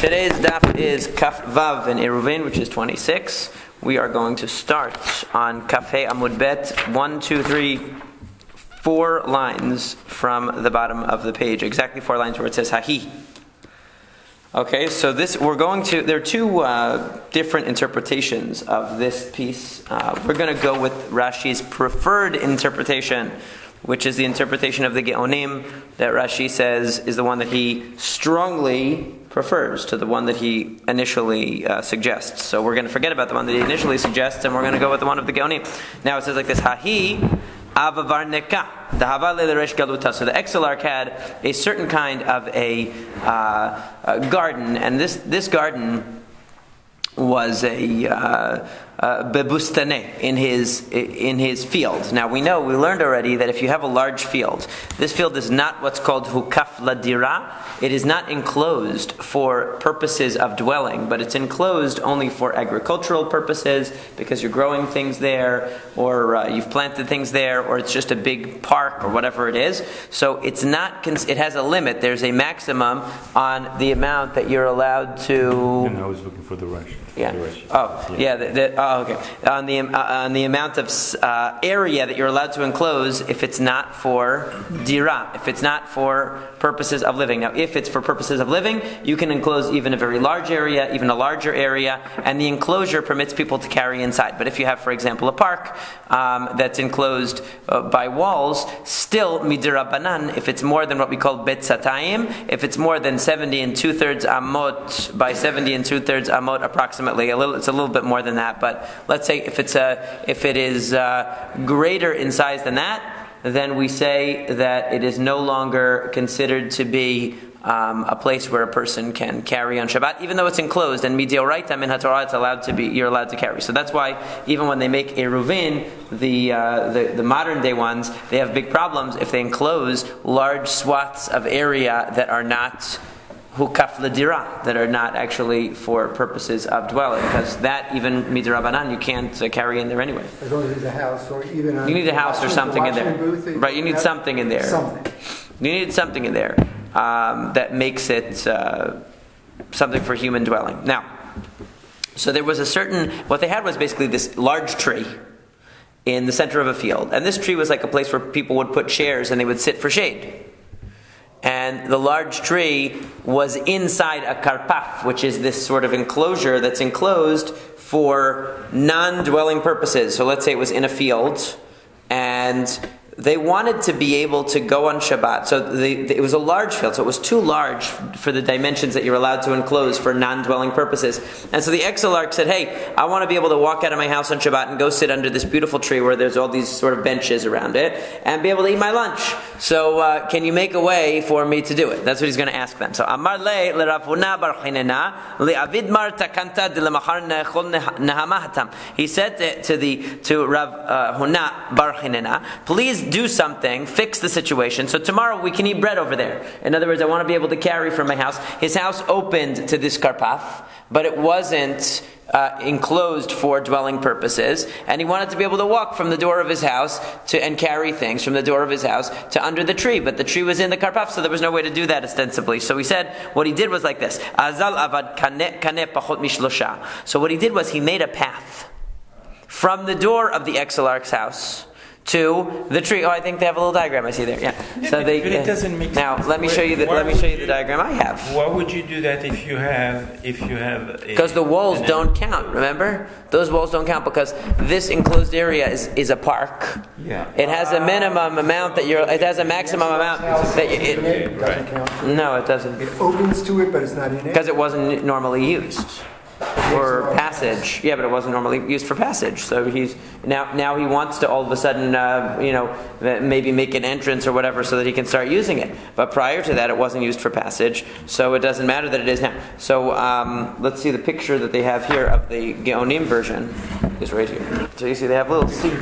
Today's daf is Kaf Vav in Eruvin, which is 26. We are going to start on Kaf He Amud Bet, 1, 2, 3, 4 lines from the bottom of the page. Exactly 4 lines where it says Hahi. Okay, so there are two different interpretations of this piece. We're going to go with Rashi's preferred interpretation, which is the interpretation of the Geonim that Rashi says is the one that he strongly prefers to the one that he initially suggests. So we're going to forget about the one that he initially suggests, and we're going to go with the one of the Geonim. Now it says like this: Hahi avavar neka dahava le'resh galuta. So the Exelarch had a certain kind of a garden, and this garden was a bebustane in his field. Now we learned already that if you have a large field, this field is not what's called hukaf ladira. It is not enclosed for purposes of dwelling, but it's enclosed only for agricultural purposes because you're growing things there, or you've planted things there, or it's just a big park or whatever it is. So it's not. It has a limit. There's a maximum on the amount that you're allowed to. And I was looking for the Rush. Yeah. Okay. On the amount of area that you're allowed to enclose if it's not for dira, if it's not for purposes of living. Now, if it's for purposes of living, you can enclose even a very large area, even a larger area, and the enclosure permits people to carry inside. But if you have, for example, a park that's enclosed by walls, still midira banan, if it's more than what we call bet satayim, if it's more than 70 2/3 amot by 70 2/3 amot approximately, it's a little bit more than that, but let's say if it is greater in size than that, then we say that it is no longer considered to be a place where a person can carry on Shabbat, even though it's enclosed. And midioraita min haTorah, you're allowed to carry. So that's why even when they make Eruvin, the modern day ones, they have big problems if they enclose large swaths of area that are not hukaf ladira, that are not actually for purposes of dwelling, because that even midrabanan you can't carry in there anyway. As long as it's a house, or even you need a house or something in there, right? You need something in there. You need something in there that makes it something for human dwelling. Now, so there was what they had was basically this large tree in the center of a field, and this tree was like a place where people would put chairs and they would sit for shade. And the large tree was inside a karpaf, which is this sort of enclosure that's enclosed for non-dwelling purposes. So let's say it was in a field, and they wanted to be able to go on Shabbat. So it was a large field, so it was too large for the dimensions that you're allowed to enclose for non-dwelling purposes. And so the Exelarch said, hey, I want to be able to walk out of my house on Shabbat and go sit under this beautiful tree where there's all these sort of benches around it and be able to eat my lunch. So can you make a way for me to do it? That's what he's going to ask them. So Amar le Rav Huna bar Chinena le'avid mar takanta de lemachar nechol nehama hatam. He said to Rav Huna bar Chinena, please do something, fix the situation, so tomorrow we can eat bread over there. In other words, I want to be able to carry from my house. His house opened to this karpaf, but it wasn't enclosed for dwelling purposes, and he wanted to be able to walk from the door of his house and carry things from the door of his house to under the tree, but the tree was in the karpaf, so there was no way to do that ostensibly. So he said what he did was like this: Azal avad kane pachot mishlosha. So what he did was he made a path from the door of the Exelarch's house to the tree. Oh, I think they have a little diagram I see there. Yeah. So but it doesn't make now sense. let me show you the diagram I have. Why would you do that if you have because the walls don't count, remember? Those walls don't count because this enclosed area is a park. Yeah. It has a minimum amount it has a maximum amount that it doesn't count. No, it doesn't. It opens to it, but it's not in it. Because it wasn't normally used for passage. Yeah, but it wasn't normally used for passage. So he's now he wants to all of a sudden maybe make an entrance or whatever so that he can start using it. But prior to that, it wasn't used for passage, so it doesn't matter that it is now. So let's see the picture that they have here of the Geonim version is right here. So you see they have little seats.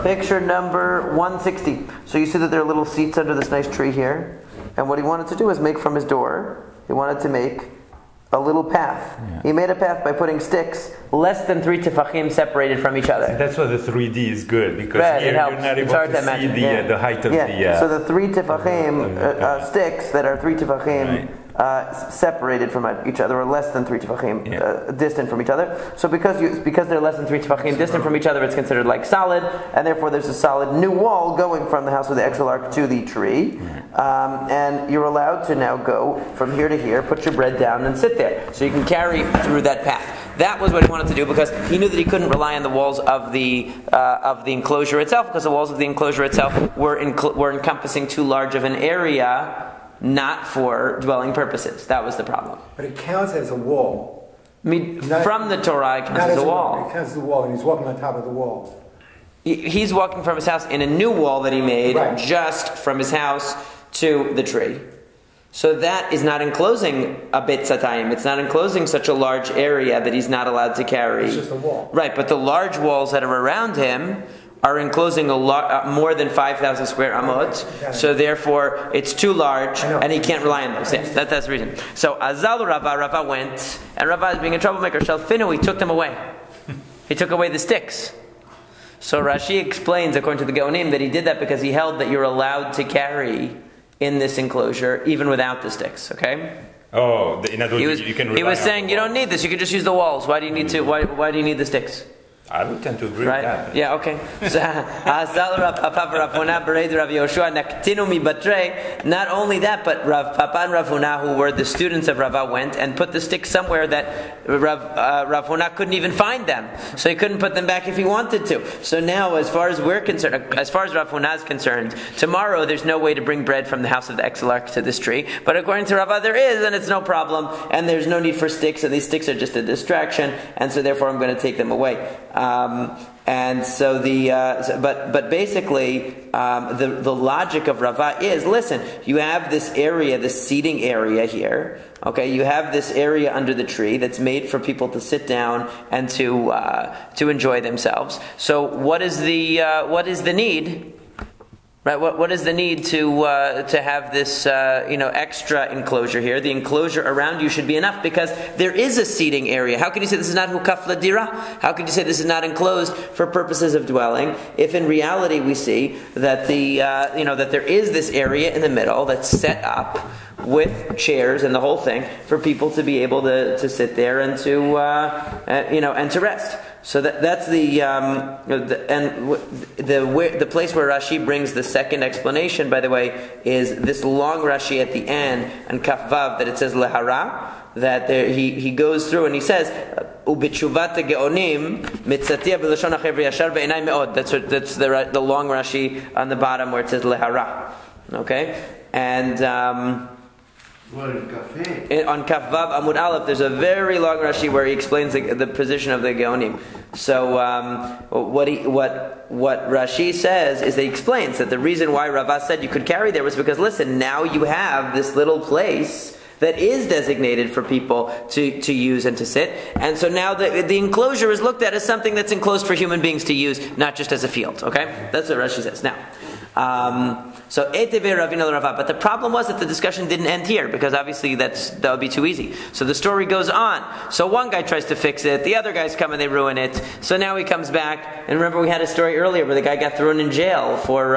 Picture number 160. So you see that there are little seats under this nice tree here, and what he wanted to do is make from his door. He wanted to make a little path. Yeah. He made a path by putting sticks less than 3 tefachim separated from each other. So that's why the 3D is good, because here you're not able to see the height of the... So the 3 tefachim sticks that are 3 tefachim separated from each other, or less than 3 tefachim distant from each other. So because they're less than 3 tefachim distant from each other, it's considered like solid, and therefore there's a solid new wall going from the house with the extra ark to the tree. And you're allowed to now go from here to here, put your bread down, and sit there. So you can carry through that path. That was what he wanted to do because he knew that he couldn't rely on the walls of the enclosure itself, because the walls of the enclosure itself were encompassing too large of an area, not for dwelling purposes. That was the problem. But it counts as a wall. From the Torah, it counts as a wall. It counts as a wall, and he's walking on top of the wall. He's walking from his house in a new wall that he made, just from his house to the tree. So that is not enclosing a bit satayim. It's not enclosing such a large area that he's not allowed to carry. It's just a wall. Right, but the large walls that are around him are enclosing more than 5,000 square amot. So therefore, it's too large, and he can't rely on those. Yeah, that's the reason. So Azal Rava went, and Rava is being a troublemaker. Shalfinu, he took them away. He took away the sticks. So Rashi explains, according to the Gaonim, that he did that because he held that you're allowed to carry in this enclosure, even without the sticks. Okay. Oh, in other words, you can. He was saying you don't need this. You can just use the walls. Why do you need to? Why do you need the sticks? I would tend to agree with that. Yeah, okay. So, not only that, but Rav Papa and Rav Huna, who were the students of Rava, went and put the sticks somewhere that Rav Huna couldn't even find them. So he couldn't put them back if he wanted to. So now, as far as we're concerned, as far as Rav Huna is concerned, tomorrow there's no way to bring bread from the house of the Exelarch to this tree. But according to Rava, there is, and it's no problem. And there's no need for sticks, and these sticks are just a distraction. And so therefore I'm going to take them away. And so but basically the logic of Rava is, listen, you have this area, this seating area here. Okay, you have this area under the tree that's made for people to sit down and to enjoy themselves. So what is the need? Right, what is the need to have this extra enclosure here? The enclosure around you should be enough because there is a seating area. How can you say this is not hukaf ladira? How can you say this is not enclosed for purposes of dwelling? If in reality we see that that there is this area in the middle that's set up with chairs and the whole thing for people to be able to sit there and to and to rest. So that's the place where Rashi brings the second explanation, by the way, is this long Rashi at the end and Kaf Vav that it says lehara, that he goes through and he says ubitshuvat geonim mitzatia b'lashon acher v'yashar be'enai me'od. That's the long Rashi on the bottom where it says lehara. Okay, and. On Kaf Vav Amud Aleph, there's a very long Rashi where he explains the position of the Geonim. So what Rashi says is that he explains that the reason why Rava said you could carry there was because, listen, now you have this little place that is designated for people to use and to sit, and so now the enclosure is looked at as something that's enclosed for human beings to use, not just as a field. Okay, that's what Rashi says. Now. So but the problem was that the discussion didn't end here because obviously that would be too easy. So the story goes on. So one guy tries to fix it, the other guys come and they ruin it. So now he comes back, and remember we had a story earlier where the guy got thrown in jail for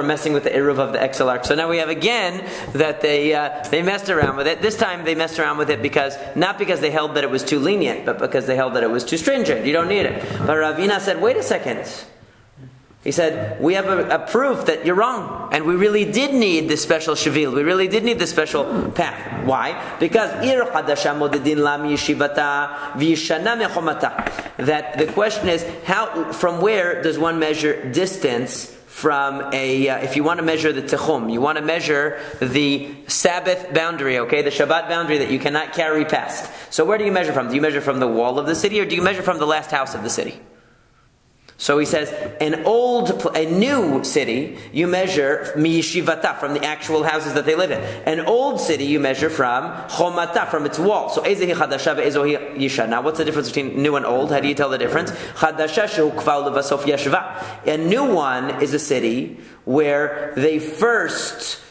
messing with the eruv of the Exelarch. So now we have again that they messed around with it. This time they messed around with it not because they held that it was too lenient, but because they held that it was too stringent. You don't need it. But Ravina said, wait a second. He said, we have a proof that you're wrong. And we really did need this special shavil. We really did need this special path. Why? Because that the question is, from where does one measure distance from if you want to measure the techum, you want to measure the Sabbath boundary, okay, the Shabbat boundary that you cannot carry past. So where do you measure from? Do you measure from the wall of the city, or do you measure from the last house of the city? So he says, a new city, you measure miyishivata, from the actual houses that they live in. An old city, you measure from chomata, from its wall. So ezehi chadasha ve'ezohi yishan. Now, what's the difference between new and old? How do you tell the difference? Chadasha shehu kval levasof yashva. A new one is a city where they first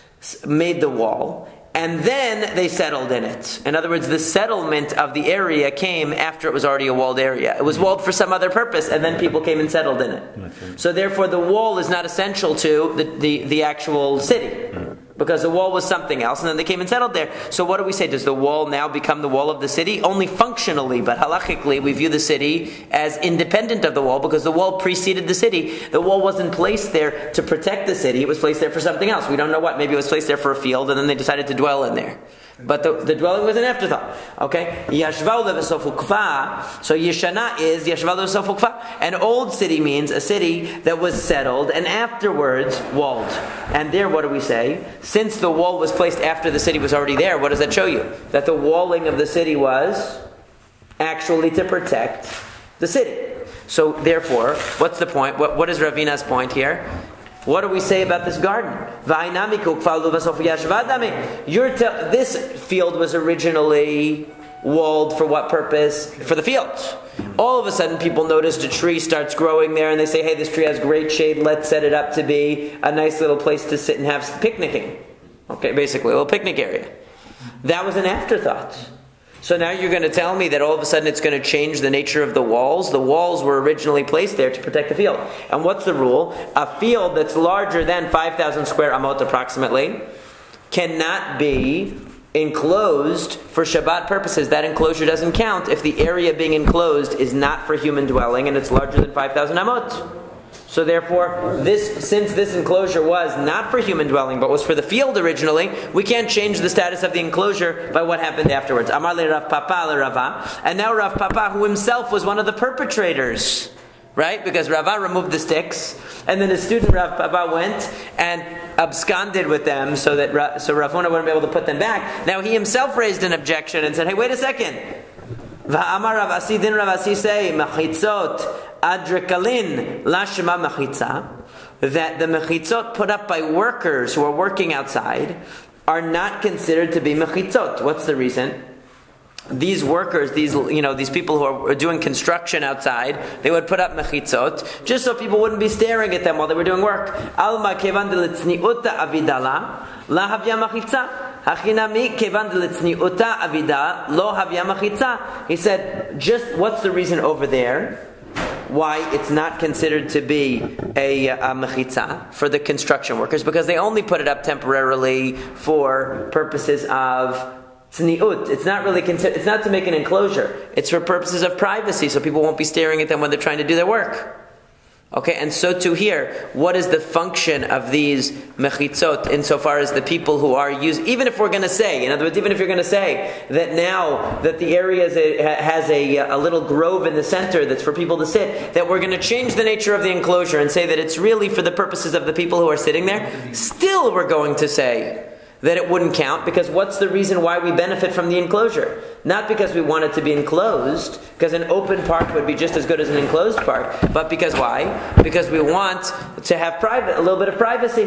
made the wall, and then they settled in it. In other words, the settlement of the area came after it was already a walled area. It was walled for some other purpose, and then people came and settled in it. So therefore the wall is not essential to the actual city. because the wall was something else, and then they came and settled there. So what do we say? Does the wall now become the wall of the city? Only functionally, but halachically, we view the city as independent of the wall, because the wall preceded the city. The wall wasn't placed there to protect the city. It was placed there for something else. We don't know what. Maybe it was placed there for a field, and then they decided to dwell in there. But the dwelling was an afterthought. Okay? Yashva le'v'sof ukfa. So Yeshana is Yashva le'v'sof ukfa. An old city means a city that was settled and afterwards walled. And there, what do we say? Since the wall was placed after the city was already there, what does that show you? That the walling of the city was actually to protect the city. So therefore, what's the point? What is Ravina's point here? What do we say about this garden? This field was originally walled for what purpose? For the field. All of a sudden people noticed a tree starts growing there and they say, hey, this tree has great shade, let's set it up to be a nice little place to sit and have picnicking. Okay, basically a little picnic area. That was an afterthought. So now you're going to tell me that all of a sudden it's going to change the nature of the walls? The walls were originally placed there to protect the field. And what's the rule? A field that's larger than 5,000 square amot approximately cannot be enclosed for Shabbat purposes. That enclosure doesn't count if the area being enclosed is not for human dwelling and it's larger than 5,000 amot. So therefore, since this enclosure was not for human dwelling, but was for the field originally, we can't change the status of the enclosure by what happened afterwards. Amar le Rav Papa le Rava. And now Rav Papa, who himself was one of the perpetrators, right? Because Rava removed the sticks, and then his student Rav Papa went and absconded with them so that Rav Huna wouldn't be able to put them back. Now he himself raised an objection and said, hey, wait a second. Va'amar Rav Asi, didn't Rav Asi say, Mechitzot Adrekalin Lashema Mechitza, that the mechitzot put up by workers who are working outside are not considered to be mechitzot. What's the reason? These workers, these people who are doing construction outside, they would put up mechitzot just so people wouldn't be staring at them while they were doing work. Alma kevan deletzniuta avidala la havya mechitza. Hachinami kevan deletzniuta avida lo havya mechitza. He said, just what's the reason over there? Why it's not considered to be a mechitza for the construction workers? Because they only put it up temporarily for purposes of tzniut. It's not really it's not to make an enclosure. It's for purposes of privacy, so people won't be staring at them when they're trying to do their work. Okay, and so too here, what is the function of these mechitzot insofar as the people who are used, even if we're going to say, in other words, even if you're going to say that now that the area has a little grove in the center that's for people to sit, that we're going to change the nature of the enclosure and say that it's really for the purposes of the people who are sitting there, still we're going to say that it wouldn't count, because what's the reason why we benefit from the enclosure? Not because we want it to be enclosed, because an open park would be just as good as an enclosed park, but because why? Because we want to have a little bit of privacy,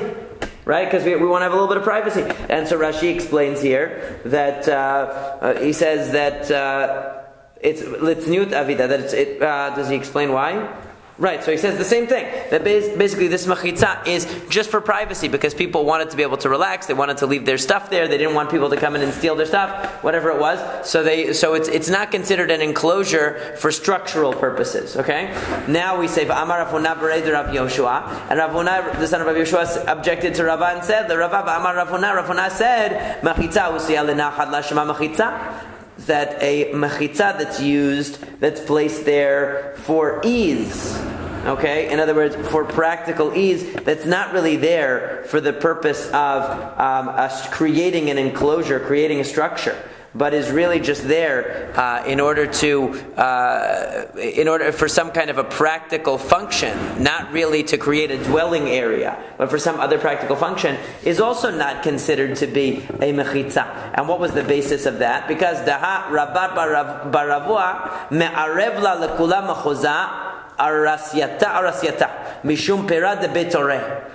right? Because we want to have a little bit of privacy. And so Rashi explains here that he says that it's litzniut avida. Does he explain why? Right, so he says the same thing. That basically this mechitza is just for privacy, because people wanted to be able to relax. They wanted to leave their stuff there. They didn't want people to come in and steal their stuff, whatever it was. So it's not considered an enclosure for structural purposes. Okay. Now we say Amar Rav Huna b'rei Rav Yoshua, and Rav Huna, the son of Rav Yoshua, objected to Rava and said, the Rava Amar Rav Huna said, mechitza usiya lenachad lashema mechitza. That a mechitza that's used, that's placed there for ease. Okay? In other words, for practical ease, that's not really there for the purpose of us creating an enclosure, creating a structure, but is really just there in order for some kind of a practical function, not really to create a dwelling area, but for some other practical function, is also not considered to be a mechitza. And what was the basis of that? Because daha Rabbat baravua me'arev la lekula mechoza arasyata mishum pera de betoreh.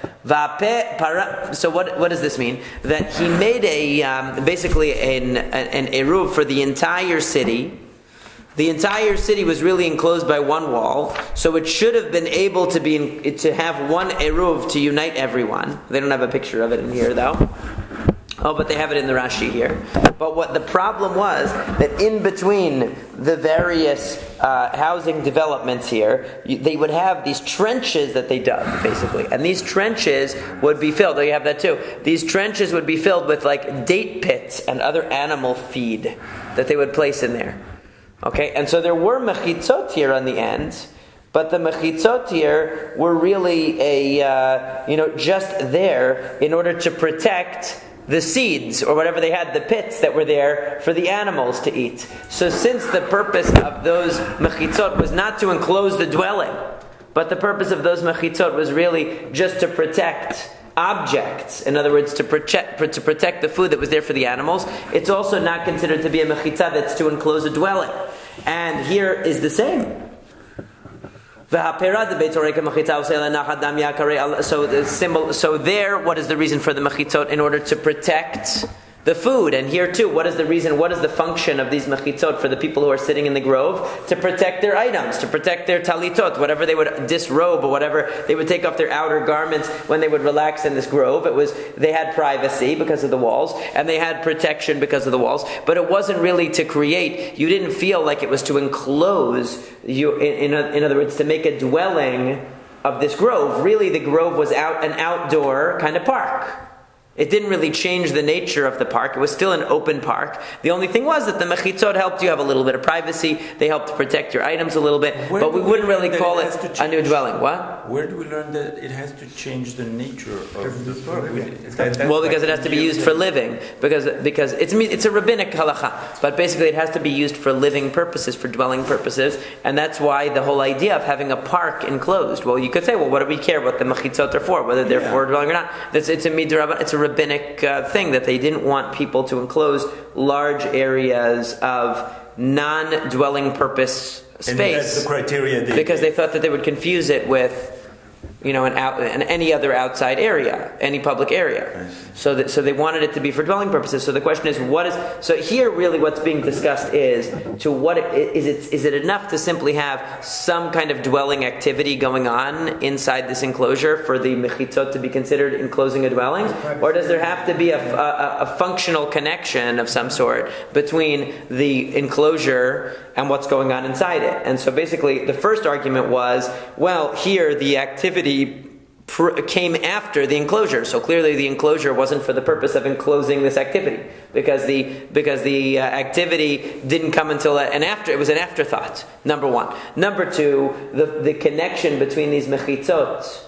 So what does this mean? That he made basically an eruv for the entire city. The entire city was really enclosed by one wall, so it should have been able to have one eruv to unite everyone. They don't have a picture of it in here though. Oh, but they have it in the Rashi here. But what the problem was, that in between the various housing developments here, they would have these trenches that they dug, basically. And these trenches would be filled, oh, you have that too. These trenches would be filled with like date pits and other animal feed that they would place in there. Okay, and so there were mechitzot here on the ends, but the mechitzot here were really just there in order to protect the seeds, or whatever they had, the pits that were there for the animals to eat. So since the purpose of those mechitzot was not to enclose the dwelling, but the purpose of those mechitzot was really just to protect objects, in other words, to protect the food that was there for the animals, it's also not considered to be a mechitzah that's to enclose a dwelling. And here is the same. So the symbol. So there, what is the reason for the mechitzot? In order to protect the food. And here too, what is the reason? What is the function of these mechitzot for the people who are sitting in the grove? To protect their items, to protect their talitot, whatever they would disrobe or whatever they would take off their outer garments when they would relax in this grove. They had privacy because of the walls, and they had protection because of the walls. But it wasn't really to create. You didn't feel like it was to enclose you. In other words, to make a dwelling of this grove. Really, the grove was an outdoor kind of park. It didn't really change the nature of the park. It was still an open park. The only thing was that the mechitzot helped you have a little bit of privacy. They helped protect your items a little bit. But we wouldn't really call it a new dwelling. What? Where do we learn that it has to change the nature of the park? Well, because it has to be used for living. Because it's a rabbinic halacha. But basically it has to be used for living purposes, for dwelling purposes. And that's why the whole idea of having a park enclosed. Well, you could say, well, what do we care what the mechitzot are for? Whether they're for dwelling or not. It's a midrabban. It's a rabbinic thing that they didn't want people to enclose large areas of non-dwelling purpose space. And that's the criteria. Because they thought that they would confuse it with any other outside area, any public area. So they wanted it to be for dwelling purposes. So the question is, so here really what's being discussed is it enough to simply have some kind of dwelling activity going on inside this enclosure for the mechitzot to be considered enclosing a dwelling? Or does there have to be a functional connection of some sort between the enclosure and what's going on inside it? And so basically the first argument was, well, here the activity came after the enclosure, so clearly the enclosure wasn't for the purpose of enclosing this activity, because the activity didn't come until it was an afterthought. Number one. Number two, the connection between these mechitzot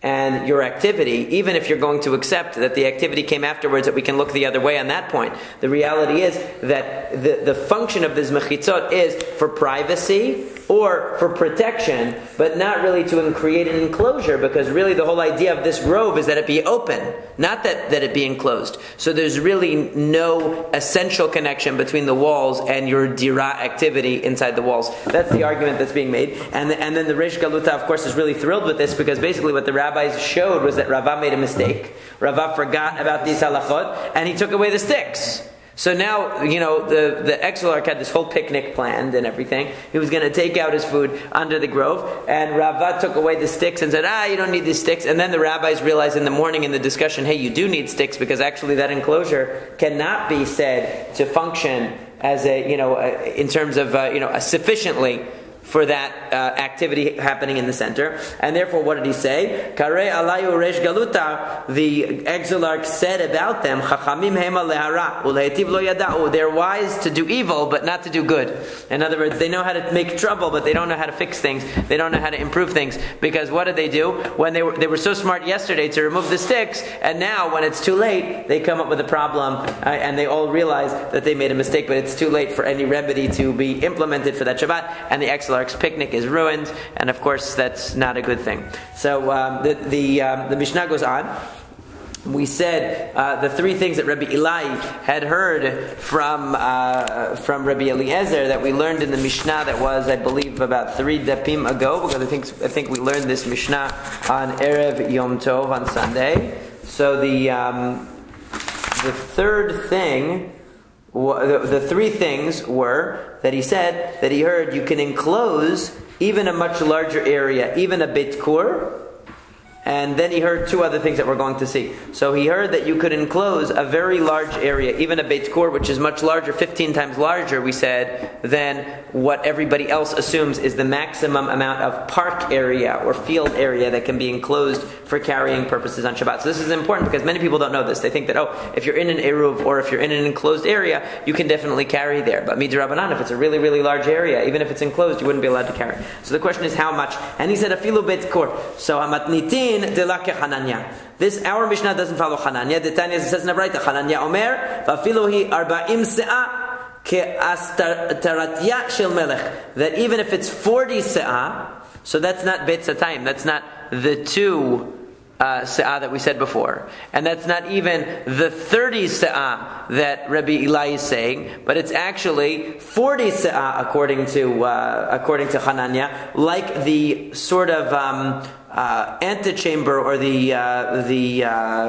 and your activity, even if you're going to accept that the activity came afterwards, that we can look the other way on that point. The reality is that the function of this mechitzot is for privacy or for protection, but not really to create an enclosure, because really the whole idea of this grove is that it be open, not that it be enclosed. So there's really no essential connection between the walls and your dira activity inside the walls. That's the argument that's being made. And then the Reish Galuta, of course, is really thrilled with this, because basically what the rabbis showed was that Rava made a mistake. Rava forgot about these halachot, and he took away the sticks. So now, the exilarch had this whole picnic planned and everything. He was going to take out his food under the grove, and Rava took away the sticks and said, you don't need these sticks. And then the rabbis realized in the morning in the discussion, hey, you do need sticks, because actually that enclosure cannot be said to function as in terms of, sufficiently for that activity happening in the center. And therefore, what did he say? Karei alayu reish galuta, the exilarch said about them, Chachamim hema lehara, ulehetiv lo yada'u, they're wise to do evil, but not to do good. In other words, they know how to make trouble, but they don't know how to fix things. They don't know how to improve things. Because what did they do? When they were so smart yesterday to remove the sticks, and now when it's too late, they come up with a problem, and they all realize that they made a mistake, but it's too late for any remedy to be implemented for that Shabbat, and the exilarch's picnic is ruined, and of course that's not a good thing. So the Mishnah goes on. We said the three things that Rabbi Eli had heard from Rabbi Eliezer that we learned in the Mishnah that was, I believe, about 3 dapim ago, because I think we learned this Mishnah on Erev Yom Tov on Sunday. So the third thing, the three things were that he said that he heard you can enclose even a much larger area, even a Beit Kur, And then he heard two other things that we're going to see. So he heard that you could enclose a very large area, even a Beit Kur, which is much larger, 15 times larger, we said, than what everybody else assumes is the maximum amount of park area or field area that can be enclosed for carrying purposes on Shabbat. So this is important because many people don't know this. They think that, if you're in an Eruv or if you're in an enclosed area, you can definitely carry there. But Midrabanan, if it's a really, really large area, even if it's enclosed, you wouldn't be allowed to carry. So the question is how much? And he said, afilu Beit Kur. So hamatnitin de la Hananya. This, our Mishnah doesn't follow Hananya. The Tanya says in the Braita, Hananya Omer, vafilu hi arba'im se'ah, that even if it's 40 se'ah, so that's not Bet Satayim, that's not the 2 se'ah that we said before, and that's not even the 30 se'ah that Rabbi Eli is saying, but it's actually 40 se'ah according to Hananya, like the sort of antechamber or the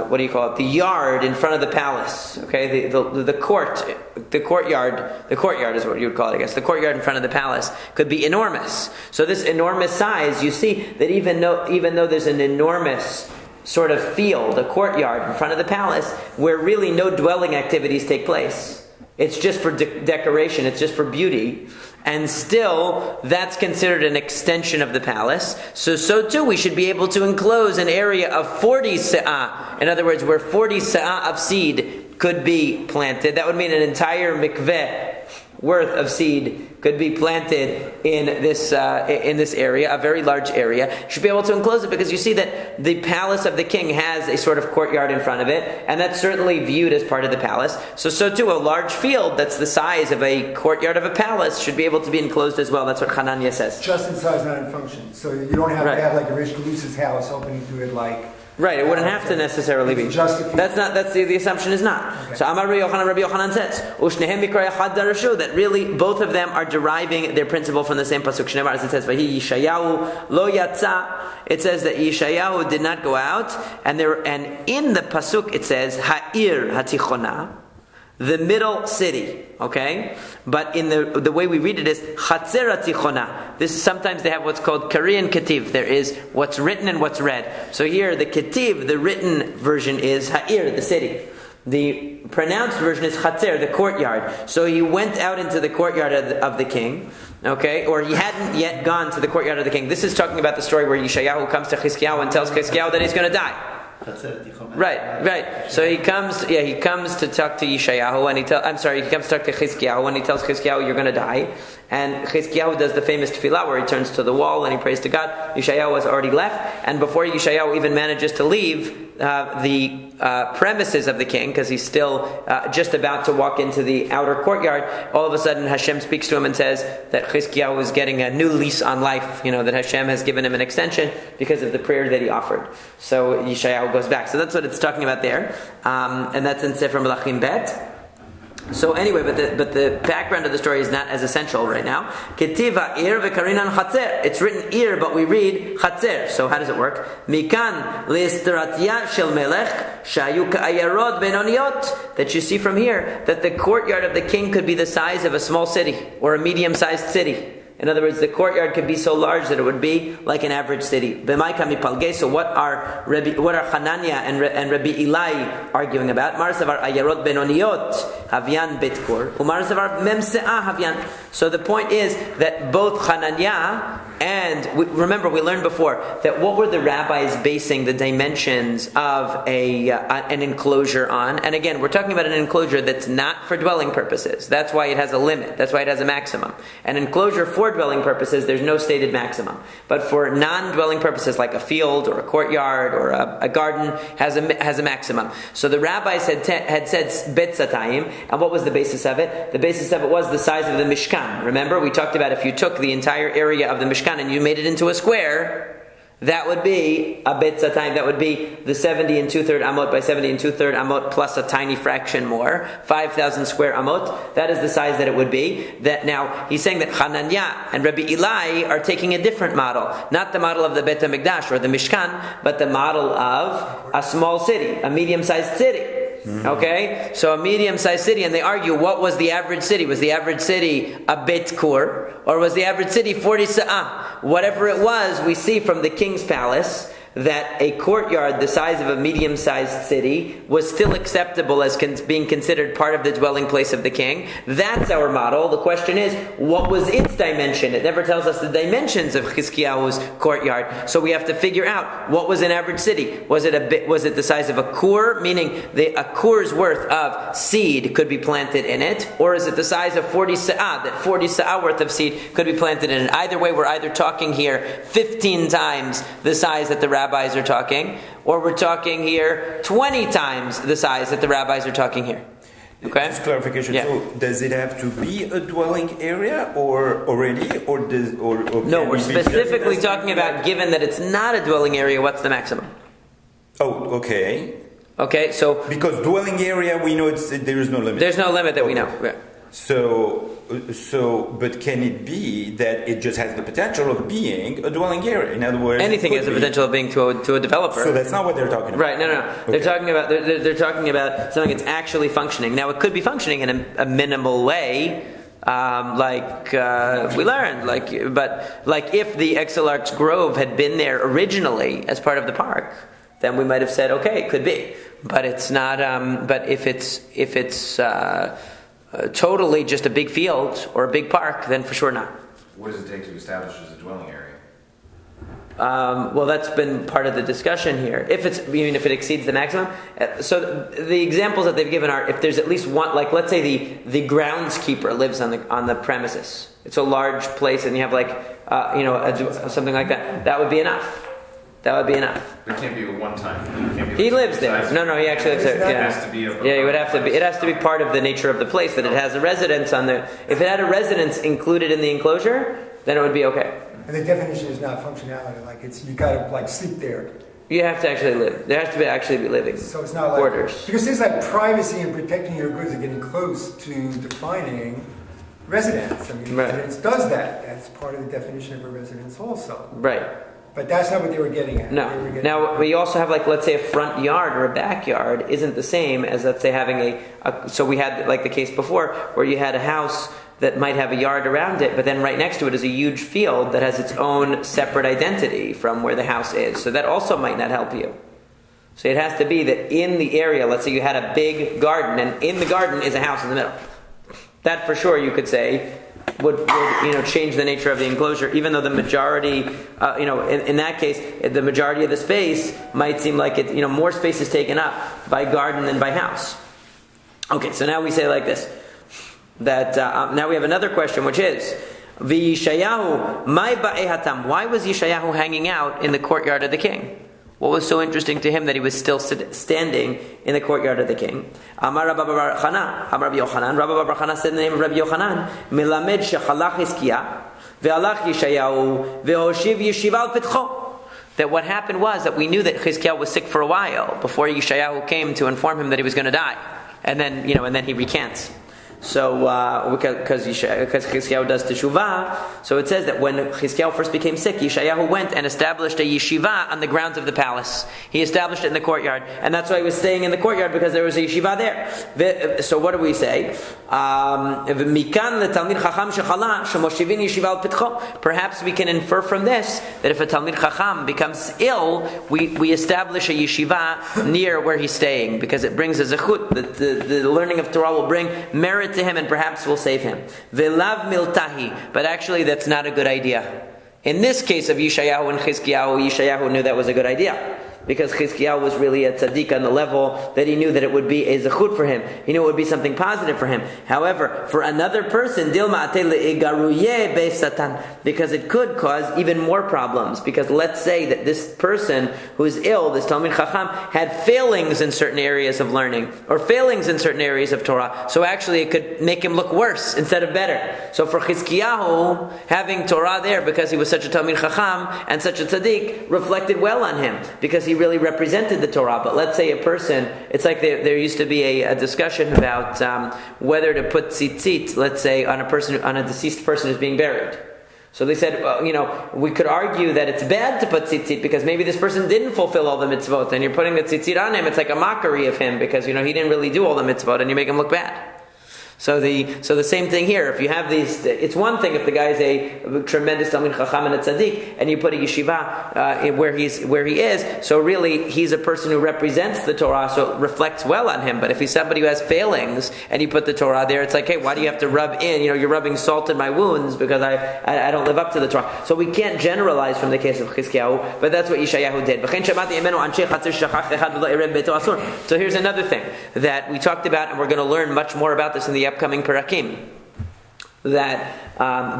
what do you call it? The yard in front of the palace. Okay, the courtyard is what you would call it, I guess. The courtyard in front of the palace could be enormous. So this enormous size, you see that even though there's an enormous sort of field, a courtyard in front of the palace, where really no dwelling activities take place. It's just for decoration. It's just for beauty. And still, that's considered an extension of the palace. So too, we should be able to enclose an area of 40 se'ah. In other words, where 40 se'ah of seed could be planted. That would mean an entire mikveh worth of seed could be planted in this area, a very large area. You should be able to enclose it because you see that the palace of the king has a sort of courtyard in front of it, and that's certainly viewed as part of the palace. So too, a large field that's the size of a courtyard of a palace should be able to be enclosed as well. That's what Hananya says. Just in size, not in function. So you don't have to have like a Rish Galusa's house opening to it like... Right, it wouldn't have to necessarily be. That's the assumption is not. Okay. So Amar Rabbi Yochanan says, Ushnehem Mikraya Chad Darashu, that really both of them are deriving their principle from the same pasuk. Shneimar, as it says, Vahi Yishayahu lo yatsa. It says that Yishayahu did not go out, and in the pasuk it says Ha'ir Hatichona, the middle city, okay? But in the way we read it is Chatzer Hatichona. This sometimes they have what's called Kari and Ketiv. There is what's written and what's read. So here the Ketiv, the written version is Ha'ir, the city. The pronounced version is Chatzer, the courtyard. So he went out into the courtyard of the king, okay? Or he hadn't yet gone to the courtyard of the king. This is talking about the story where Yeshayahu comes to Chizkiyahu and tells Chizkiyahu that he's going to die. Right. So he comes to talk to Yeshayahu, and he comes to talk to Chizkiyahu, and he tells Chizkiyahu, you're going to die. And Chizkiyahu does the famous tefillah where he turns to the wall and he prays to God. Yeshayahu has already left, and before Yeshayahu even manages to leave the premises of the king, because he's still just about to walk into the outer courtyard, all of a sudden Hashem speaks to him and says that Chizkiyahu is getting a new lease on life, that Hashem has given him an extension because of the prayer that he offered. So Yeshayahu goes back. So that's what it's talking about there. And that's in Sefer Melachim Bet. So anyway, but the background of the story is not as essential right now. Ketiva ir v'karinan chatzer. It's written ir, but we read chatzer. So how does it work? Mikan le'istratya shel melech shayu ka'ayarot benoniot. That you see from here that the courtyard of the king could be the size of a small city or a medium-sized city. In other words, the courtyard could be so large that it would be like an average city. So what are Hananya and Rabbi Eli arguing about? Marsavar ayarot benoniot havyan betkur, umarsavar memseah havyan. So the point is that both Hananya and remember we learned before that what were the rabbis basing the dimensions of an enclosure on? And again, we're talking about an enclosure that's not for dwelling purposes. That's why it has a limit. That's why it has a maximum. An enclosure for dwelling purposes, there's no stated maximum. But for non-dwelling purposes, like a field or a courtyard or a garden, has a maximum. So the rabbis had said Bet Satayim, and what was the basis of it? The basis of it was the size of the Mishkan. Remember, we talked about if you took the entire area of the Mishkan and you made it into a square, that would be a Bet Satayim. That would be the 70 and 2/3 amot by 70 and 2/3 amot plus a tiny fraction more, 5,000 square amot. That is the size that it would be. That now he's saying that Hananya and Rabbi Eli are taking a different model, not the model of the Bet HaMikdash or the Mishkan, but the model of a small city, a medium-sized city. Okay, so a medium-sized city, and they argue what was the average city? Was the average city a Beit Kur, or was the average city 40 sa'ah? Whatever it was, we see from the king's palace that a courtyard the size of a medium-sized city was still acceptable as being considered part of the dwelling place of the king. That's our model. The question is, what was its dimension? It never tells us the dimensions of Chizkiyahu's courtyard. So we have to figure out what was an average city. Was it the size of a kur, meaning a kur's worth of seed could be planted in it, or is it the size of 40 sa'ah, that 40 sa'ah worth of seed could be planted in it? Either way, we're either talking here 15 times the size that the rabbis are talking, or we're talking here 20 times the size that the rabbis are talking here. Okay? Just clarification. Yeah. So, does it have to be a dwelling area or already, or no? We're specifically talking about, given that it's not a dwelling area, what's the maximum? Oh, okay. Okay, so because dwelling area, we know there is no limit. There's no limit that we know. Yeah. So, but can it be that it just has the potential of being a dwelling area? In other words, anything has the potential of being to a developer. So that's not what they're talking about. Right? No. Okay. They're talking about something that's actually functioning. Now, it could be functioning in a minimal way, we learned. But if the Exilarch's Grove had been there originally as part of the park, then we might have said, okay, it could be. But it's not. But if it's totally just a big field or a big park, then for sure not. What does it take to establish as a dwelling area? Well, that's been part of the discussion here. If it exceeds the maximum. So the examples that they've given are if there's at least one, like let's say the groundskeeper lives on the premises. It's a large place, and you have something like that. That would be enough. That would be enough. It can't be a one-time. He lives there. No, he actually lives there. Yeah, it has to be it would have to be. It has to be part of the nature of the place that it has a residence on there. If it had a residence included in the enclosure, then it would be okay. And the definition is not functionality. Like you got to sleep there. You have to actually live. There has to actually be living. So it's not quarters. Because things like privacy and protecting your goods are getting close to defining residence. I mean, residence does that. That's part of the definition of a residence, also. Right. But that's not what they were getting at. No. Now, we also have, let's say a front yard or a backyard isn't the same as, let's say, having so we had, the case before, where you had a house that might have a yard around it, but then right next to it is a huge field that has its own separate identity from where the house is. So that also might not help you. So it has to be that in the area, let's say you had a big garden, and in the garden is a house in the middle. That for sure you could say would change the nature of the enclosure, even though the majority, in that case, the majority of the space might seem like it, more space is taken up by garden than by house. Okay, so now we say like this, that now we have another question, which is, V'Yishayahu, my ba'ehatam, why was Yishayahu hanging out in the courtyard of the king? What was so interesting to him that he was still standing in the courtyard of the king? Amar Rabbi Bar Yochanan. Rabbi Bar Yochanan said in the name of Rabbi Yochanan, Milamed shechalach Chizkiah, ve'alach Yishayahu, ve'hoshiv yeshiva al petcho. That what happened was that we knew that Chizkiah was sick for a while before Yishayahu came to inform him that he was going to die, and then he recants. So, because Chizkiyahu does teshuvah, so it says that when Chizkiyahu first became sick, Yeshayahu went and established a yeshiva on the grounds of the palace. He established it in the courtyard, and that's why he was staying in the courtyard, because there was a yeshiva there. So what do we say? Perhaps we can infer from this that if a Talmid Chacham becomes ill, we establish a yeshiva near where he's staying, because it brings a zechut, that the learning of Torah will bring merit to him and perhaps will save him. Velav miltahi, but actually that's not a good idea. In this case of Yeshayahu and Chizkiyahu, Yeshayahu knew that was a good idea, because Chizkiyahu was really a tzaddik on the level that he knew that it would be a zechut for him. He knew it would be something positive for him. However, for another person, because it could cause even more problems. Because let's say that this person who is ill, this Talmid Chacham, had failings in certain areas of learning, or failings in certain areas of Torah. So actually it could make him look worse instead of better. So for Chizkiyahu, having Torah there because he was such a Talmid Chacham and such a tzaddik reflected well on him, because he really represented the Torah. But let's say a person, it's like there used to be a discussion about whether to put tzitzit, let's say, on a deceased person who's being buried. So they said, we could argue that it's bad to put tzitzit because maybe this person didn't fulfill all the mitzvot, and you're putting the tzitzit on him. It's like a mockery of him because he didn't really do all the mitzvot, and you make him look bad. So the same thing here. If you have these, it's one thing if the guy is a tremendous Talmid Chacham and a tzaddik, and you put a yeshiva where he is. So really, he's a person who represents the Torah, so it reflects well on him. But if he's somebody who has failings, and you put the Torah there, it's like, hey, why do you have to rub in? You're rubbing salt in my wounds because I don't live up to the Torah. So we can't generalize from the case of Chizkiyahu, but that's what Yeshayahu did. So here's another thing that we talked about, and we're going to learn much more about this in the upcoming parakim, that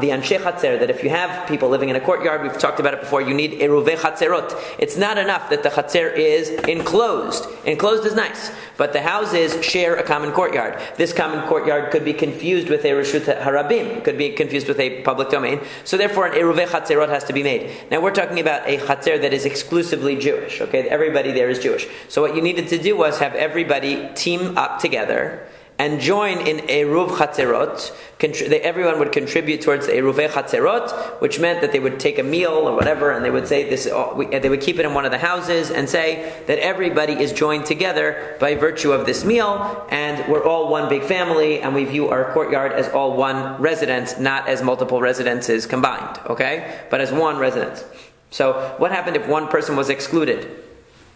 the Anshe Chatzer, that if you have people living in a courtyard, we've talked about it before, you need Eruvei Chatzerot. It's not enough that the Chatzer is enclosed. Enclosed is nice, but the houses share a common courtyard. This common courtyard could be confused with a Reshut Harabim, could be confused with a public domain, so therefore an Eruvei Chatzerot has to be made. Now we're talking about a Chatzer that is exclusively Jewish, okay? Everybody there is Jewish. So what you needed to do was have everybody team up together and join in Eruv Chatzerot. Everyone would contribute towards the Eruvei Chatzerot, which meant that they would take a meal or whatever, and they would say this. They would keep it in one of the houses and say that everybody is joined together by virtue of this meal, and we're all one big family, and we view our courtyard as all one residence, not as multiple residences combined, okay? But as one residence. So what happened if one person was excluded?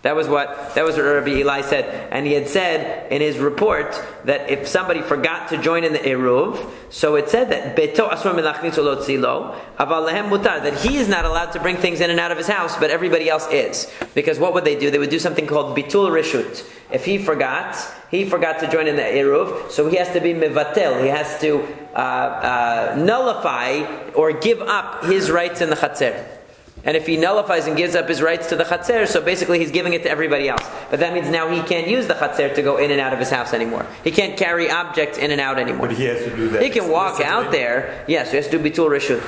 That was what Rabbi Eli said. And he had said in his report that if somebody forgot to join in the Eruv, so it said that Beto asur milachnis lo tzilo, aval lehem mutar, that he is not allowed to bring things in and out of his house, but everybody else is. Because what would they do? They would do something called bitul reshut. If he forgot to join in the Eruv, so he has to be mevatel. He has to nullify or give up his rights in the Chatzer. And if he nullifies and gives up his rights to the Chatzer, so basically he's giving it to everybody else. But that means now he can't use the Chatzer to go in and out of his house anymore. He can't carry objects in and out anymore. But he has to do that. He can walk out there. Yes, he has to do bitul reshut.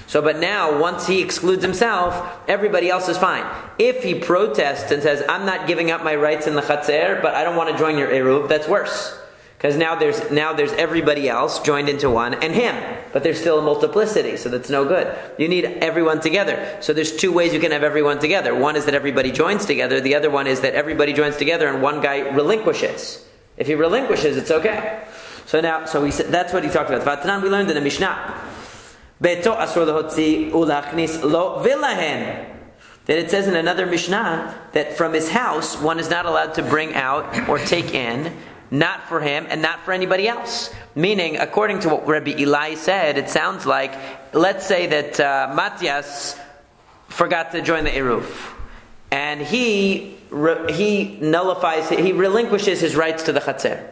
So, but now, once he excludes himself, everybody else is fine. If he protests and says, I'm not giving up my rights in the Chatzer, but I don't want to join your Eruv, that's worse. Because now there's everybody else joined into one and him. But there's still a multiplicity, so that's no good. You need everyone together. So there's two ways you can have everyone together. One is that everybody joins together. The other one is that everybody joins together and one guy relinquishes. If he relinquishes, it's okay. So that's what he talked about. Vatnan, we learned in the Mishnah. Beto asur lehotzi ulachnis lo vilahen. That it says in another Mishnah that from his house, one is not allowed to bring out or take in, not for him and not for anybody else. Meaning, according to what Rabbi Eli said, it sounds like, let's say that Matthias forgot to join the Eruv. And he relinquishes his rights to the Chatzer.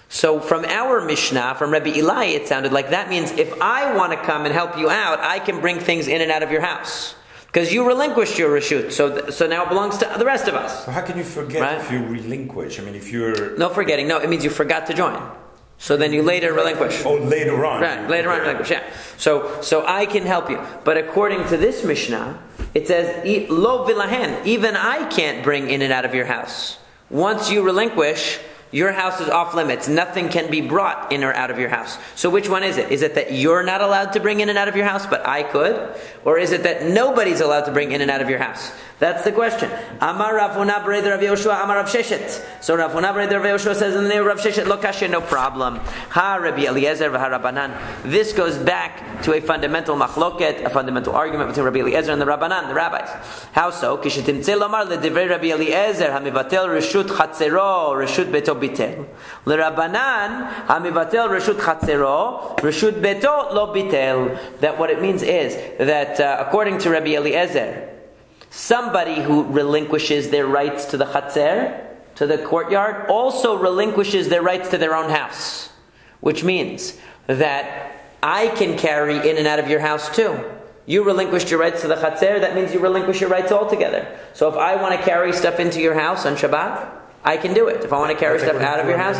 So from our Mishnah, from Rabbi Eli, it sounded like that means if I want to come and help you out, I can bring things in and out of your house. Because you relinquished your reshut, so now it belongs to the rest of us. So how can you forget if you relinquish? I mean, if you're... No forgetting. No, it means you forgot to join. So then you later relinquish. Oh, later on. Right, later on relinquish, yeah. So I can help you. But according to this Mishnah, it says, Lo vilahen, even I can't bring in and out of your house. Once you relinquish, your house is off limits. Nothing can be brought in or out of your house. So which one is it? Is it that you're not allowed to bring in and out of your house, but I could? Or is it that nobody's allowed to bring in and out of your house? That's the question. Amar Rav Huna b'rei Rav Yehoshua, Amar Rav Sheshet. So Rav Huna b'rei Rav Yehoshua says in the name of Rav Sheshet, Lo kasher, no problem. Ha Rabbi Eliezer v'ha Rabbanan. This goes back to a fundamental machloket, a fundamental argument between Rabbi Eliezer and the Rabbanan, the rabbis. How so? Kishetimtzeh lomar ledivrei Rabbi Eliezer, hamivatel reshut chatzero, reshut beto bitel. L'Rabbanan, hamivatel reshut chatzero, reshut beto lo bitel. That what it means is that according to Rabbi Eliezer, somebody who relinquishes their rights to the Chatzer, to the courtyard, also relinquishes their rights to their own house. Which means that I can carry in and out of your house too. You relinquished your rights to the Chatzer, that means you relinquish your rights altogether. So if I want to carry stuff into your house on Shabbat, I can do it. If I want to carry stuff out of your house...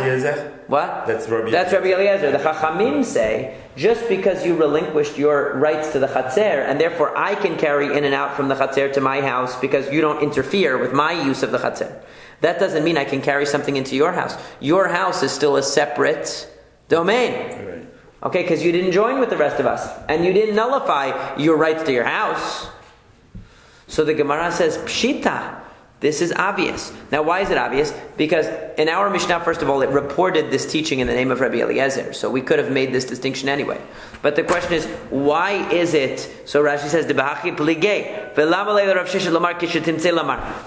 What? That's Rabbi Eliezer. The Chachamim say, just because you relinquished your rights to the Chatzer, and therefore I can carry in and out from the Chatzer to my house because you don't interfere with my use of the Chatzer. That doesn't mean I can carry something into your house. Your house is still a separate domain. Right. Okay, because you didn't join with the rest of us. And you didn't nullify your rights to your house. So the Gemara says, Pshita. This is obvious. Now, why is it obvious? Because in our Mishnah, first of all, it reported this teaching in the name of Rabbi Eliezer. So we could have made this distinction anyway. But the question is, why is it? So Rashi says,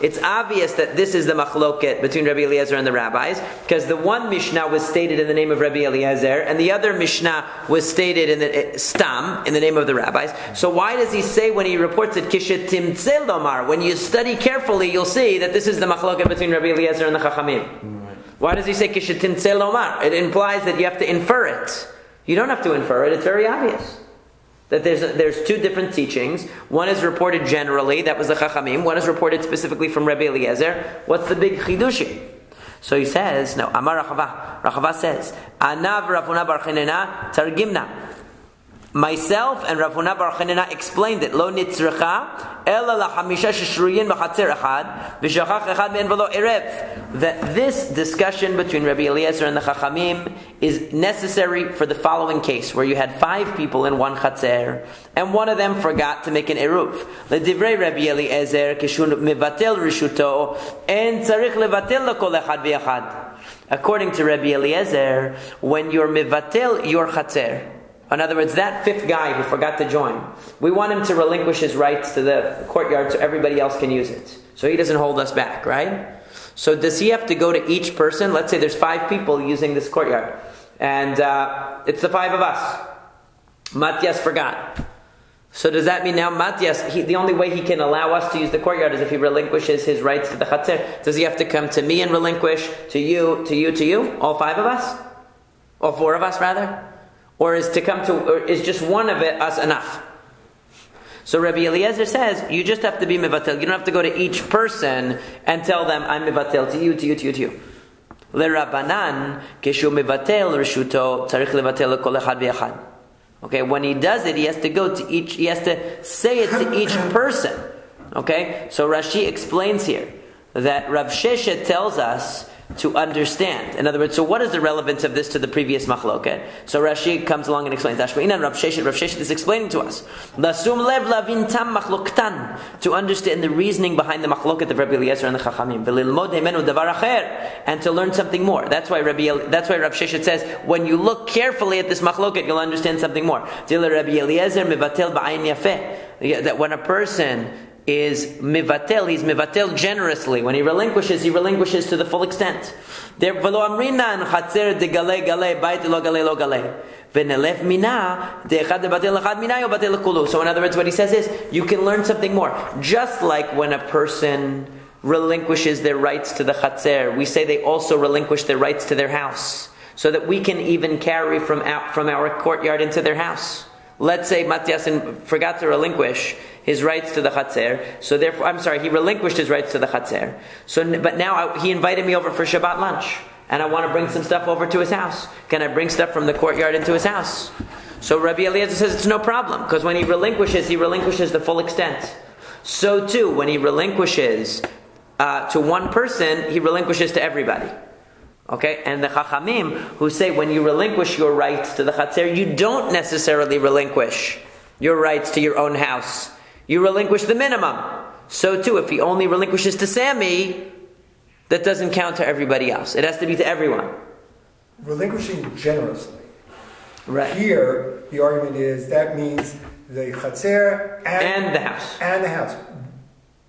it's obvious that this is the machloket between Rabbi Eliezer and the rabbis, because the one Mishnah was stated in the name of Rabbi Eliezer, and the other Mishnah was stated in the Stam, in the name of the rabbis. So why does he say when he reports it, Kishetimtze lomar? When you study carefully, you'll see that this is the machloket between Rabbi Eliezer and the Chachamim. Right. Why does he say Kishetimtze lomar? It implies that you have to infer it. You don't have to infer it, it's very obvious. That there's two different teachings. One is reported generally, that was the Chachamim. One is reported specifically from Rabbi Eliezer. What's the big chidushi? So he says, no, Amar Rachava. Rachava says, Anav Rav Huna bar Chanina targimna. Myself and Rav Huna bar Chanina explained it. Lo nitzrecha ela lachamisha sheshruyin b'chatzer echad v'shachach echad me'en v'lo erev. That this discussion between Rabbi Eliezer and the Chachamim is necessary for the following case, where you had 5 people in one chatzer, and one of them forgot to make an eruv. L'divrei Rabbi Eliezer kishun mevatel rishuto en tzarich levatel lekol echad v'echad. According to Rabbi Eliezer, when you're mevatel your chatzer, in other words, that 5th guy who forgot to join, we want him to relinquish his rights to the courtyard so everybody else can use it. So he doesn't hold us back, right? So does he have to go to each person? Let's say there's 5 people using this courtyard, and it's the 5 of us. Matthias forgot. So does that mean now Matthias, the only way he can allow us to use the courtyard is if he relinquishes his rights to the chatzer? Does he have to come to me and relinquish, to you, to you, to you? All 5 of us? All 4 of us, rather? Or is just one of us enough? So Rabbi Eliezer says, you just have to be mevatel. You don't have to go to each person and tell them, I'm mevatel to you, to you, to you, to you. L'Rabbanan, keshu mevatel rishuto, tzarich levatel lekol echad v'echad. Okay, when he does it, he has to go to each, he has to say it to each person. Okay, so Rashi explains here that Rav Sheshet tells us to understand. In other words, so what is the relevance of this to the previous machloket? So Rashi comes along and explains. Rav Sheshet is explaining to us. Lasum lev lavin tam machloktan, to understand the reasoning behind the machloket of Rabbi Eliezer and the Chachamim. V'lilmod hemenu davar acher, and to learn something more. That's why Rav Sheshet says, when you look carefully at this machloket, you'll understand something more. Rabbi Eliezer mevatel ba'ayin yafeh, that when a person is mivatel, he's mivatel generously. When he relinquishes to the full extent. So in other words, what he says is, you can learn something more. Just like when a person relinquishes their rights to the chatzer, we say they also relinquish their rights to their house, so that we can even carry from our courtyard into their house. Let's say Matthias forgot to relinquish his rights to the chatzer, so therefore, he relinquished his rights to the chatzer. But now he invited me over for Shabbat lunch, and I want to bring some stuff over to his house. Can I bring stuff from the courtyard into his house? So Rabbi Eliezer says it's no problem, because when he relinquishes the full extent. So too, when he relinquishes to one person, he relinquishes to everybody. Okay, and the Chachamim who say when you relinquish your rights to the Chatzer, you don't necessarily relinquish your rights to your own house. You relinquish the minimum. So too, if he only relinquishes to Sammy, that doesn't count to everybody else. It has to be to everyone. Relinquishing generously. Right. Here, the argument is that means the Chatzer and the house. And the house.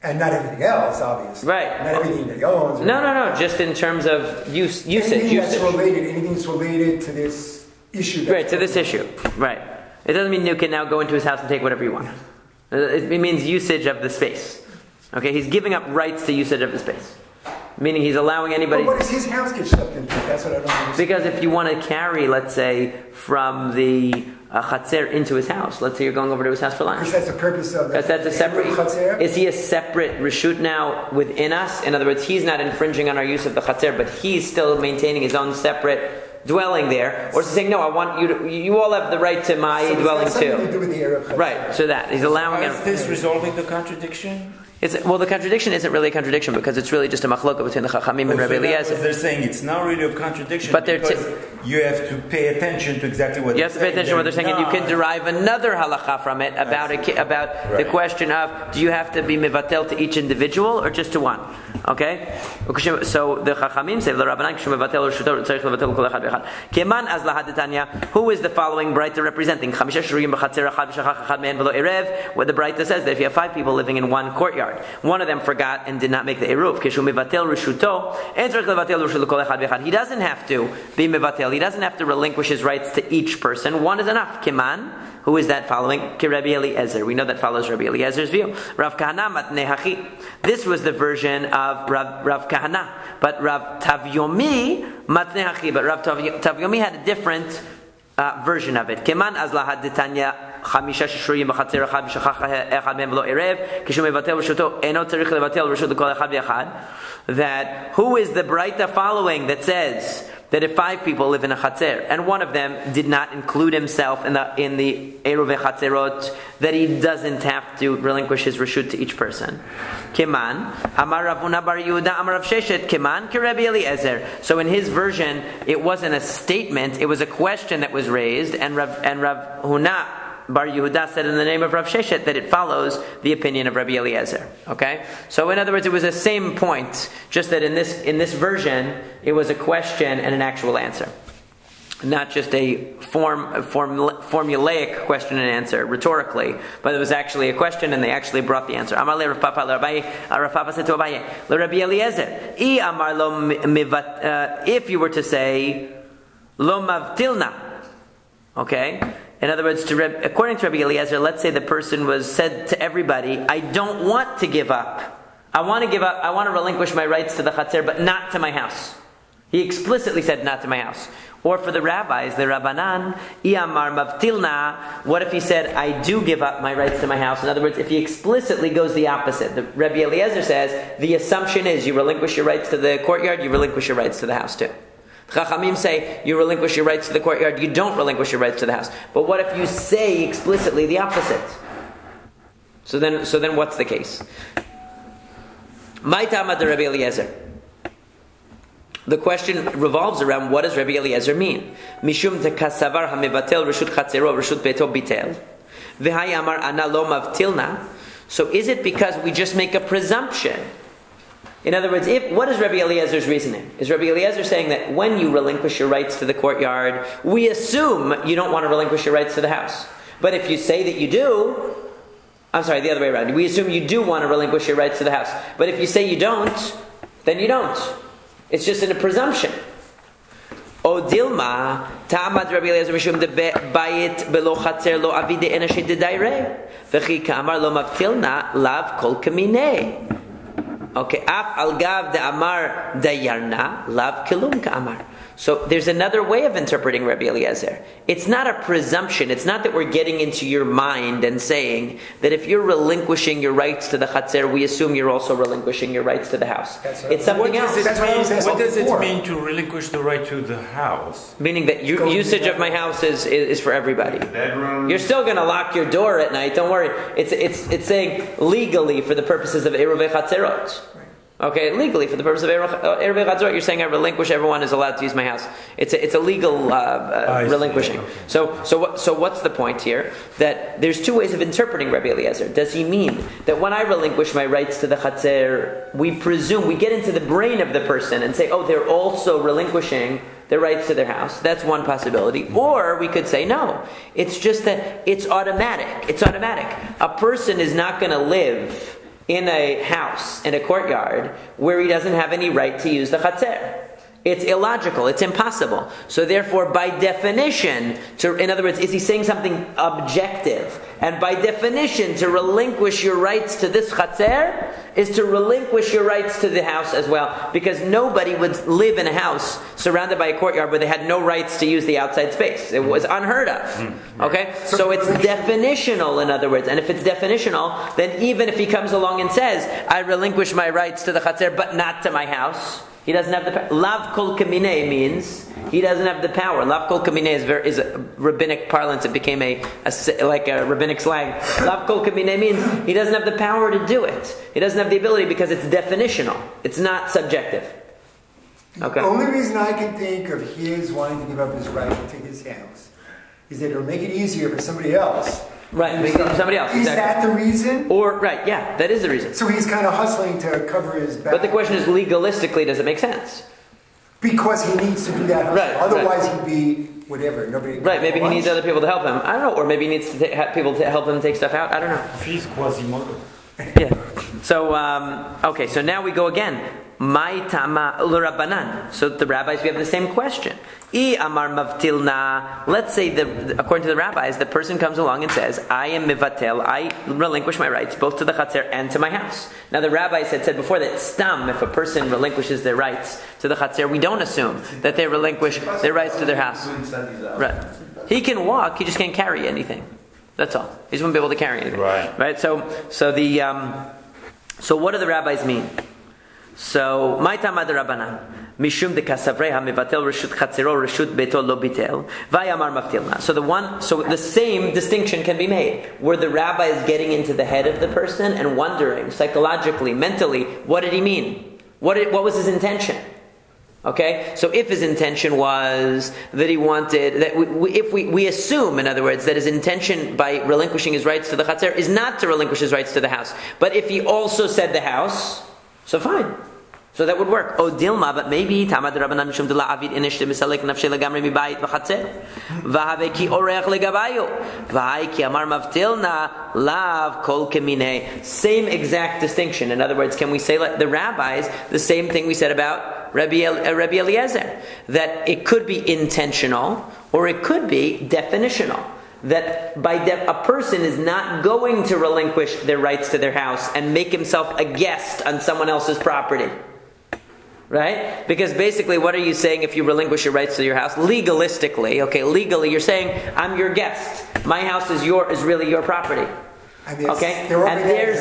And not everything else, obviously. Right. Not everything that he owns. No. Just in terms of usage. Anything that's related to this issue. Right, to this issue. Right. It doesn't mean you can now go into his house and take whatever you want. It means usage of the space. Okay, he's giving up rights to usage of the space. Meaning he's allowing anybody... But what does his house get swept into? That's what I don't understand. Because if you want to carry, let's say, from the chatzer into his house, let's say you're going over to his house for lunch. Because that's the purpose of the chatzer? Is he a separate reshut now within us? In other words, he's not infringing on our use of the chatzer, but he's still maintaining his own separate dwelling there. Or is he saying, no, I want you all have the right to my dwelling too. To do with the Erev Chatzer. Right, so that. He's allowing... Is this resolving the contradiction? The contradiction isn't really a contradiction because it's really just a machloka between the Chachamim and Rabbi Eliezer. They're saying it's not really a contradiction, but because you have to pay attention to exactly what you have to pay attention to what they're saying, and you can derive another halacha from it about the question of, do you have to be mevatel to each individual or just to one? Okay? So the Chachamim say, who is the following Braita representing? Where the Braita says that if you have 5 people living in one courtyard, one of them forgot and did not make the Eruv, he doesn't have to be mevatel, he doesn't have to relinquish his rights to each person. One is enough. Kiman, who is that following? Ki Rabbi Eliezer. We know that follows Rabbi Eliezer's view. Rav Kahana matnei hachi. This was the version of Rav Kahana. But Rav Tavyomi matnei hachi. But Rav Tavyomi had a different version of it. Kiman azlahad detanya chamisha sheshuriyim b'chatzer echad v'shachach echad mehem v'lo erev kishu mevatel v'shuto eno tzarich levatel v'shut l'kol echad v'echad. That who is the Braita following that says that if 5 people live in a chatzer and one of them did not include himself in the Eruv Chatzerot, that he doesn't have to relinquish his reshut to each person. Kiman Amar Ravuna Bar Yehuda Amar Rav Sheshet Kiman Ki Rabbi Eliezer. So in his version, it wasn't a statement; it was a question that was raised, and Rav Huna Bar Yehuda said in the name of Rav Sheshet that it follows the opinion of Rabbi Eliezer. Okay, so in other words, it was the same point, just that in this version, it was a question and an actual answer, not just a formulaic question and answer rhetorically, but it was actually a question and they actually brought the answer. Amar le Rav Papa said to Abaye, le Rabbi Eliezer, amar lo if you were to say lo mavtilna, okay. In other words, according to Rabbi Eliezer, let's say the person said to everybody, I don't want to give up. I want to relinquish my rights to the Chatzer, but not to my house. He explicitly said not to my house. Or for the rabbis, the Rabbanan, Iyamar Mavtilna, what if he said, I do give up my rights to my house? In other words, if he explicitly goes the opposite. The Rabbi Eliezer says, the assumption is you relinquish your rights to the courtyard, you relinquish your rights to the house too. Chachamim say you relinquish your rights to the courtyard, you don't relinquish your rights to the house. But what if you say explicitly the opposite? So then what's the case? My Tamad Rabbi Eliezer. The question revolves around what does Rabbi Eliezer mean? Mishum tekasavar hamivatel reshut chatzero reshut beto bitel v'hayamar ana lo mavtilna. So is it because we just make a presumption? In other words, what is Rabbi Eliezer's reasoning? Is Rabbi Eliezer saying that when you relinquish your rights to the courtyard, we assume you don't want to relinquish your rights to the house. But if you say that you do, I'm sorry, the other way around. We assume you do want to relinquish your rights to the house. But if you say you don't, then you don't. It's just in a presumption. O Dilma, Ta'amad Rabbi Eliezer Mishum de Bayit Belo Chatzer Lo Avide Enashid de Daire. V'chi Ka'amar Lo Mavtilna Lav Kol Kamine. Okay, Af al gav de amar dayarna lav kilum ka amar. So there's another way of interpreting Rabbi Eliezer. It's not a presumption. It's not that we're getting into your mind and saying that if you're relinquishing your rights to the chatzer, we assume you're also relinquishing your rights to the house. It's something else. What does it mean to relinquish the right to the house? Meaning that usage of my house is for everybody. You're still going to lock your door at night. Don't worry. It's saying legally for the purposes of Eruv Chatzerot. Okay, legally for the purpose of Eruv Chatzerot, you're saying I relinquish. Everyone is allowed to use my house. It's a legal relinquishing. Okay. So what's the point here? That there's 2 ways of interpreting Rabbi Eliezer. Does he mean that when I relinquish my rights to the Chatzer, we get into the brain of the person and say, oh, they're also relinquishing their rights to their house? That's one possibility. Or we could say, no, it's just that it's automatic. It's automatic. A person is not going to live in a house, in a courtyard, where he doesn't have any right to use the chatzer. It's illogical. It's impossible. So therefore, by definition, in other words, is he saying something objective? And by definition, to relinquish your rights to this chatzer is to relinquish your rights to the house as well. Because nobody would live in a house surrounded by a courtyard where they had no rights to use the outside space. It was unheard of. Okay? So it's definitional, in other words. And if it's definitional, then even if he comes along and says, I relinquish my rights to the chatzer, but not to my house, he doesn't have the power. Lav kol kamine means he doesn't have the power. Lav kol kamine is a rabbinic parlance. It became like a rabbinic slang. Lav kol kamine means he doesn't have the power to do it. He doesn't have the ability because it's definitional. It's not subjective. Okay. The only reason I can think of his wanting to give up his right to his house is that it'll make it easier for somebody else. Right, make it for somebody else. Is that the reason? Or, right, yeah, that is the reason. So he's kind of hustling to cover his back. But the question is, legalistically, does it make sense? Because he needs to do that hustle. Right, Otherwise he'd be whatever. Nobody. Right, maybe he needs other people to help him. I don't know. Or maybe he needs to have people to help him take stuff out. I don't know. He's Quasimodo. Yeah. So, okay, so now we go again. Mai tama l'Rabbanan. So the rabbis, we have the same question. I amar mavtilna. Let's say according to the rabbis, the person comes along and says, I am mivatel, I relinquish my rights both to the chatzer and to my house. Now the rabbis had said before that stam, if a person relinquishes their rights to the chatzer, we don't assume that they relinquish their rights to their house. Right. He can walk, he just can't carry anything. That's all. He just won't be able to carry anything. Right. So what do the rabbis mean? So, my tamad rabbanan, mishum de kasavreha mivatel reshut chatzero reshut beto lo bitel, vayamar maftilna. So the same distinction can be made, where the rabbi is getting into the head of the person and wondering psychologically, mentally, what did he mean? What was his intention? Okay, so if his intention was that he wanted that, if we assume, in other words, that his intention by relinquishing his rights to the chatzer is not to relinquish his rights to the house, but if he also said the house. So fine. So that would work. Oh, Dilma, but maybe Tamad Rabbanan Mishum Dila Avid Inish Misalek Nafshe Lagamri Mibayit Vachatzer. Vahave ki Oreach Legabayo. Vahai ki Amar Mavtilna Lav Kol Kemine. Same exact distinction. In other words, can we say like the rabbis the same thing we said about Rabbi Eliezer? That it could be intentional or it could be definitional. That a person is not going to relinquish their rights to their house and make himself a guest on someone else's property. Right? Because basically, what are you saying if you relinquish your rights to your house? Legalistically, legally you're saying, I'm your guest. My house is really your property. Okay, and they're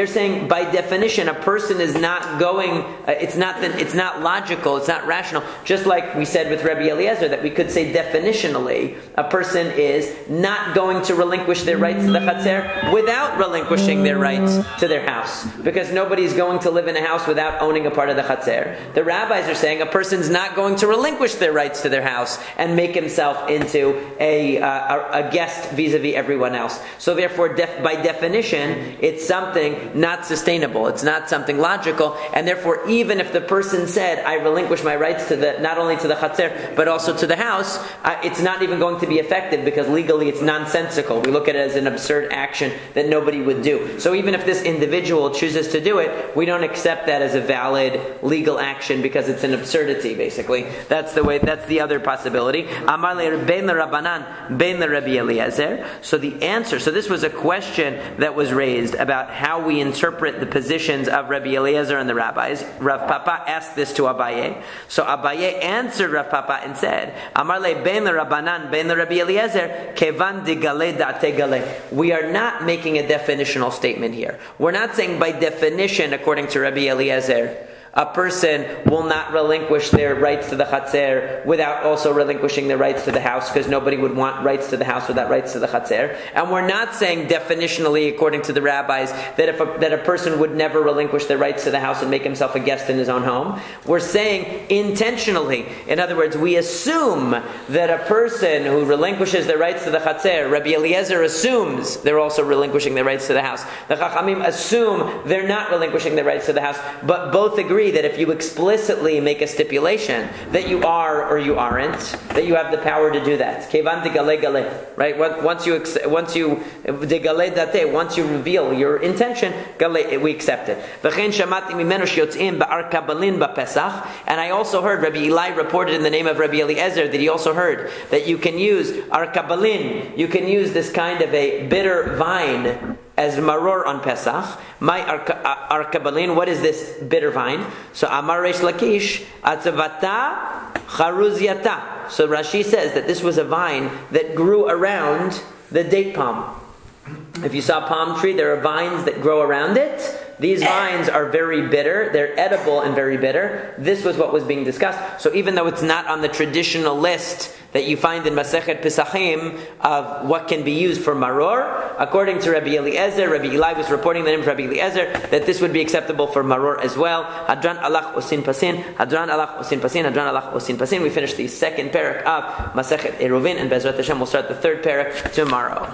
saying by definition, a person is not going. It's not logical. It's not rational. Just like we said with Rabbi Eliezer, that we could say definitionally, a person is not going to relinquish their rights to the chatzer without relinquishing their rights to their house, because nobody's going to live in a house without owning a part of the chatzer. The rabbis are saying a person's not going to relinquish their rights to their house and make himself into a guest vis-a-vis everyone else. So therefore, by definition, it's something not sustainable. It's not something logical, and therefore, even if the person said, "I relinquish my rights to not only to the chatzer but also to the house," it's not even going to be effective because legally it's nonsensical. We look at it as an absurd action that nobody would do. So even if this individual chooses to do it, we don't accept that as a valid legal action because it's an absurdity. Basically, that's the way. That's the other possibility. Amar ben Rabbanan ben Rabbi Eliezer. So the answer. So this was a question that was raised about how we interpret the positions of Rabbi Eliezer and the rabbis. Rav Papa asked this to Abaye. So Abaye answered Rav Papa and said, Amar le ben Rabbanan ben Rabbi Eliezer kevan de gale date gale. We are not making a definitional statement here. We're not saying by definition, according to Rabbi Eliezer, a person will not relinquish their rights to the chatzer without also relinquishing their rights to the house, because nobody would want rights to the house without rights to the chatzer. And we're not saying definitionally, according to the rabbis, that a person would never relinquish their rights to the house and make himself a guest in his own home. We're saying intentionally. In other words, we assume that a person who relinquishes their rights to the chatzer, Rabbi Eliezer assumes they're also relinquishing their rights to the house. The Chachamim assume they're not relinquishing their rights to the house, but both agree that if you explicitly make a stipulation that you are or you aren't, that you have the power to do that. Kevan de gale gale, right? Once you reveal your intention, gale, we accept it. And I also heard Rabbi Eli reported in the name of Rabbi Eliezer that he also heard that you can use arkabalin. You can use this kind of a bitter vine as maror on Pesach. My arkabalin, what is this bitter vine? So Amar Reish Lakish, atzavata charuzyata. So Rashi says that this was a vine that grew around the date palm. If you saw a palm tree, there are vines that grow around it these vines are very bitter, they're edible and very bitter. This was what was being discussed. So even though it's not on the traditional list that you find in Masechet Pesachim of what can be used for maror, according to Rabbi Eliezer, Rabbi Eli was reporting the name of Rabbi Eliezer, that this would be acceptable for maror as well. Hadran alach osin pasin, hadran alach osin pasin, hadran alach osin pasin. We finished the second parak of Masekhet Eruvin, and Bezrat Hashem will start the third parak tomorrow.